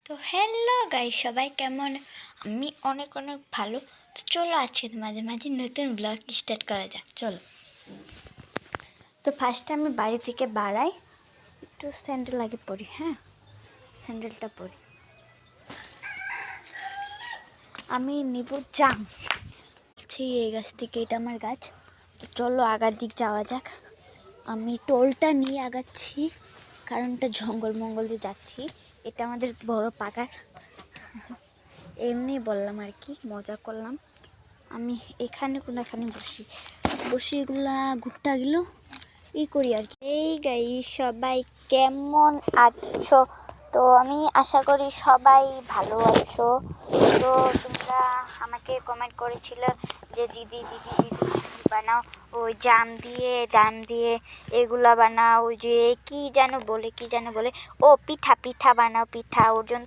তো hello guys, সবাই কেমন? আমি অনেক অনেক ভালো। তো চলো আজকে মাঝে মাঝে নতুন ব্লগ স্টার্ট করা যাক, চলো। তো ফার্স্টে আমি বাড়ি থেকে বাড়াই, একটু স্যান্ডেল আগে পরি। হ্যাঁ, স্যান্ডেলটা পরি। আমি নিব জাম। এই গাছ থেকে, এটা আমার গাছ। তো চলো আগার দিক যাওয়া যাক। আমি টোলটা নিয়ে আগাচ্ছি, কারণ এটা জঙ্গল মঙ্গল দিয়ে যাচ্ছি। এটা আমাদের বড় পাকার, এমনি বললাম আর কি, মজা করলাম। আমি এখানে বসি এগুলা ঘুরটা গেল করি আর কি। এই গাই সবাই কেমন আছো? তো আমি আশা করি সবাই ভালো আছো। তো তোমরা আমাকে কমেন্ট করেছিল যে দিদি দিদি দিদি বানাও, ওই জাম দিয়ে এগুলা বানাও, ওই যে কি যেন বলে ও পিঠা বানাও, পিঠা ওর জন্য